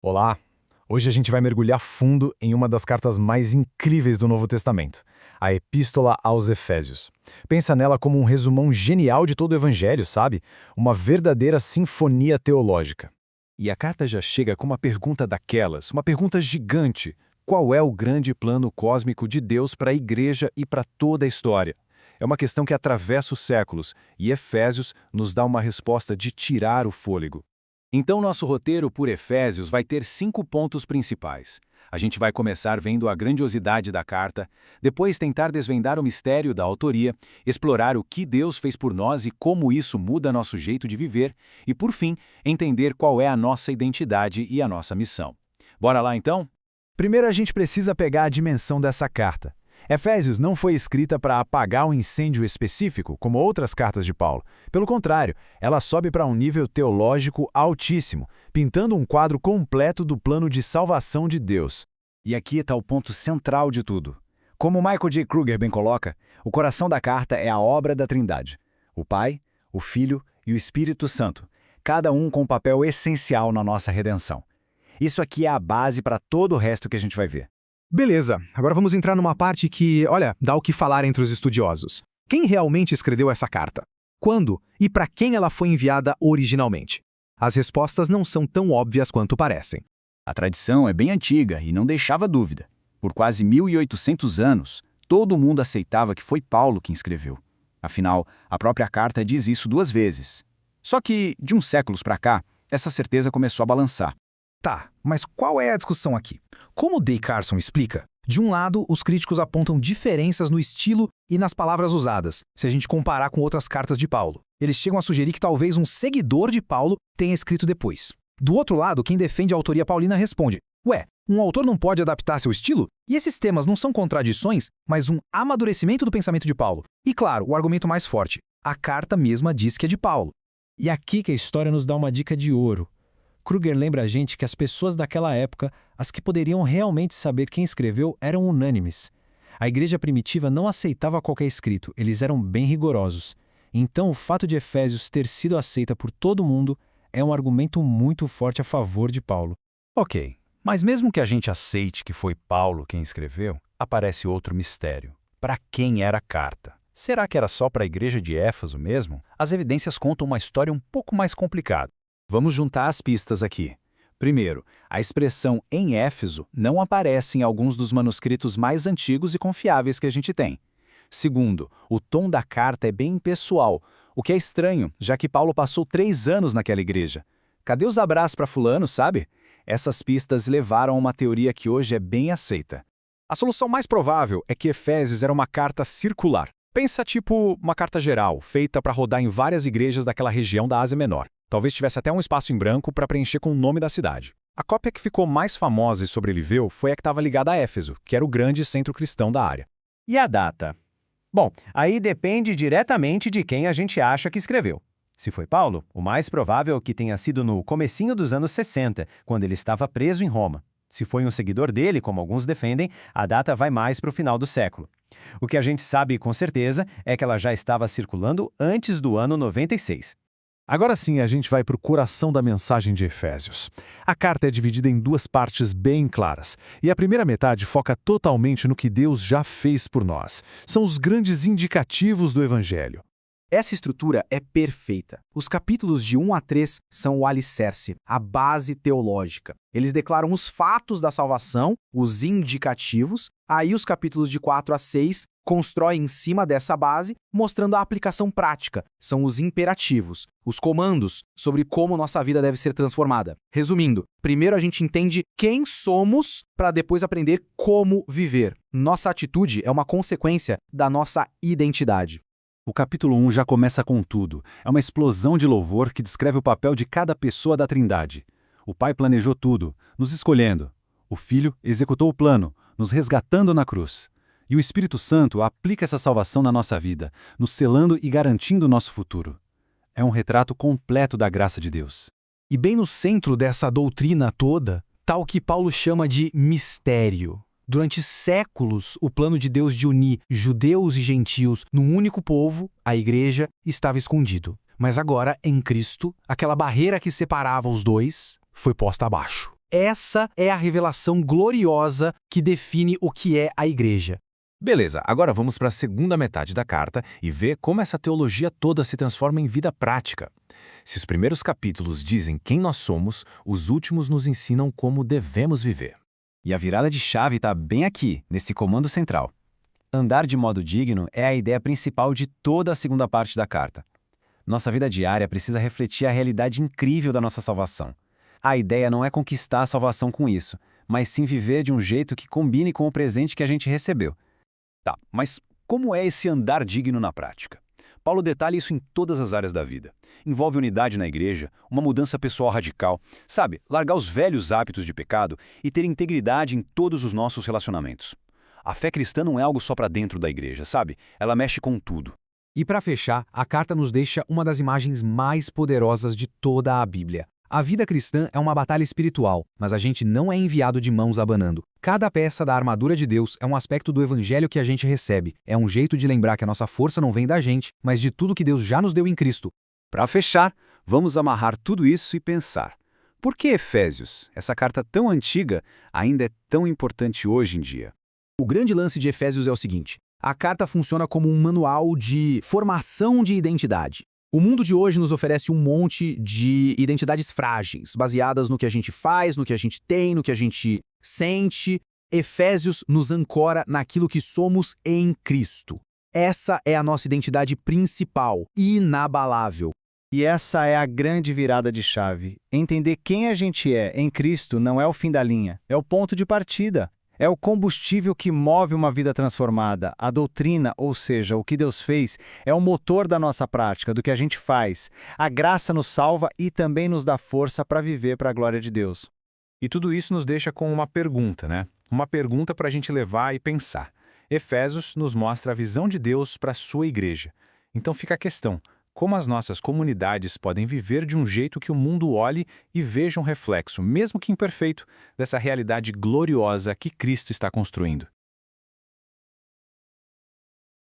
Olá! Hoje a gente vai mergulhar fundo em uma das cartas mais incríveis do Novo Testamento, a Epístola aos Efésios. Pensa nela como um resumão genial de todo o Evangelho, sabe? Uma verdadeira sinfonia teológica. E a carta já chega com uma pergunta daquelas, uma pergunta gigante. Qual é o grande plano cósmico de Deus para a Igreja e para toda a história? É uma questão que atravessa os séculos, e Efésios nos dá uma resposta de tirar o fôlego. Então, nosso roteiro por Efésios vai ter 5 pontos principais. A gente vai começar vendo a grandiosidade da carta, depois tentar desvendar o mistério da autoria, explorar o que Deus fez por nós e como isso muda nosso jeito de viver, e, por fim, entender qual é a nossa identidade e a nossa missão. Bora lá, então? Primeiro a gente precisa pegar a dimensão dessa carta. Efésios não foi escrita para apagar um incêndio específico, como outras cartas de Paulo. Pelo contrário, ela sobe para um nível teológico altíssimo, pintando um quadro completo do plano de salvação de Deus. E aqui está o ponto central de tudo. Como Michael J. Kruger bem coloca, o coração da carta é a obra da Trindade. O Pai, o Filho e o Espírito Santo, cada um com um papel essencial na nossa redenção. Isso aqui é a base para todo o resto que a gente vai ver. Beleza, agora vamos entrar numa parte que, dá o que falar entre os estudiosos. Quem realmente escreveu essa carta? Quando e para quem ela foi enviada originalmente? As respostas não são tão óbvias quanto parecem. A tradição é bem antiga e não deixava dúvida. Por quase 1800 anos, todo mundo aceitava que foi Paulo quem escreveu. Afinal, a própria carta diz isso 2 vezes. Só que, de uns séculos para cá, essa certeza começou a balançar. Tá, mas qual é a discussão aqui? Como Day Carson explica, de um lado, os críticos apontam diferenças no estilo e nas palavras usadas, se a gente comparar com outras cartas de Paulo. Eles chegam a sugerir que talvez um seguidor de Paulo tenha escrito depois. Do outro lado, quem defende a autoria paulina responde: ué, um autor não pode adaptar seu estilo? E esses temas não são contradições, mas um amadurecimento do pensamento de Paulo. E claro, o argumento mais forte, a carta mesma diz que é de Paulo. E aqui que a história nos dá uma dica de ouro. Kruger lembra a gente que as pessoas daquela época, as que poderiam realmente saber quem escreveu, eram unânimes. A igreja primitiva não aceitava qualquer escrito, eles eram bem rigorosos. Então, o fato de Efésios ter sido aceita por todo mundo é um argumento muito forte a favor de Paulo. Ok, mas mesmo que a gente aceite que foi Paulo quem escreveu, aparece outro mistério. Para quem era a carta? Será que era só para a igreja de Éfeso mesmo? As evidências contam uma história um pouco mais complicada. Vamos juntar as pistas aqui. Primeiro, a expressão em Éfeso não aparece em alguns dos manuscritos mais antigos e confiáveis que a gente tem. Segundo, o tom da carta é bem pessoal, o que é estranho, já que Paulo passou 3 anos naquela igreja. Cadê os abraços para fulano, sabe? Essas pistas levaram a uma teoria que hoje é bem aceita. A solução mais provável é que Efésios era uma carta circular. Pensa tipo uma carta geral, feita para rodar em várias igrejas daquela região da Ásia Menor. Talvez tivesse até um espaço em branco para preencher com o nome da cidade. A cópia que ficou mais famosa e sobreviveu foi a que estava ligada a Éfeso, que era o grande centro cristão da área. E a data? Bom, aí depende diretamente de quem a gente acha que escreveu. Se foi Paulo, o mais provável é que tenha sido no comecinho dos anos 60, quando ele estava preso em Roma. Se foi um seguidor dele, como alguns defendem, a data vai mais para o final do século. O que a gente sabe com certeza é que ela já estava circulando antes do ano 96. Agora sim, a gente vai para o coração da mensagem de Efésios. A carta é dividida em 2 partes bem claras, e a primeira metade foca totalmente no que Deus já fez por nós. São os grandes indicativos do Evangelho. Essa estrutura é perfeita. Os capítulos de 1 a 3 são o alicerce, a base teológica. Eles declaram os fatos da salvação, os indicativos. Aí os capítulos de 4 a 6 constroem em cima dessa base, mostrando a aplicação prática. São os imperativos, os comandos sobre como nossa vida deve ser transformada. Resumindo, primeiro a gente entende quem somos para depois aprender como viver. Nossa atitude é uma consequência da nossa identidade. O capítulo 1 já começa com tudo. É uma explosão de louvor que descreve o papel de cada pessoa da Trindade. O Pai planejou tudo, nos escolhendo. O Filho executou o plano, nos resgatando na cruz. E o Espírito Santo aplica essa salvação na nossa vida, nos selando e garantindo o nosso futuro. É um retrato completo da graça de Deus. E bem no centro dessa doutrina toda, está o que Paulo chama de mistério. Durante séculos, o plano de Deus de unir judeus e gentios num único povo, a igreja, estava escondido. Mas agora, em Cristo, aquela barreira que separava os dois foi posta abaixo. Essa é a revelação gloriosa que define o que é a igreja. Beleza, agora vamos para a segunda metade da carta e ver como essa teologia toda se transforma em vida prática. Se os primeiros capítulos dizem quem nós somos, os últimos nos ensinam como devemos viver. E a virada de chave está bem aqui, nesse comando central. Andar de modo digno é a ideia principal de toda a segunda parte da carta. Nossa vida diária precisa refletir a realidade incrível da nossa salvação. A ideia não é conquistar a salvação com isso, mas sim viver de um jeito que combine com o presente que a gente recebeu. Tá, mas como é esse andar digno na prática? Paulo detalha isso em todas as áreas da vida. Envolve unidade na igreja, uma mudança pessoal radical, sabe, largar os velhos hábitos de pecado e ter integridade em todos os nossos relacionamentos. A fé cristã não é algo só para dentro da igreja, sabe? Ela mexe com tudo. E para fechar, a carta nos deixa uma das imagens mais poderosas de toda a Bíblia. A vida cristã é uma batalha espiritual, mas a gente não é enviado de mãos abanando. Cada peça da armadura de Deus é um aspecto do evangelho que a gente recebe. É um jeito de lembrar que a nossa força não vem da gente, mas de tudo que Deus já nos deu em Cristo. Para fechar, vamos amarrar tudo isso e pensar. Por que Efésios, essa carta tão antiga, ainda é tão importante hoje em dia? O grande lance de Efésios é o seguinte: a carta funciona como um manual de formação de identidade. O mundo de hoje nos oferece um monte de identidades frágeis, baseadas no que a gente faz, no que a gente tem, no que a gente sente. Efésios nos ancora naquilo que somos em Cristo. Essa é a nossa identidade principal, inabalável. E essa é a grande virada de chave. Entender quem a gente é em Cristo não é o fim da linha, é o ponto de partida. É o combustível que move uma vida transformada. A doutrina, ou seja, o que Deus fez, é o motor da nossa prática, do que a gente faz. A graça nos salva e também nos dá força para viver para a glória de Deus. E tudo isso nos deixa com uma pergunta, né? Uma pergunta para a gente levar e pensar. Efésios nos mostra a visão de Deus para a sua igreja. Então fica a questão: como as nossas comunidades podem viver de um jeito que o mundo olhe e veja um reflexo, mesmo que imperfeito, dessa realidade gloriosa que Cristo está construindo?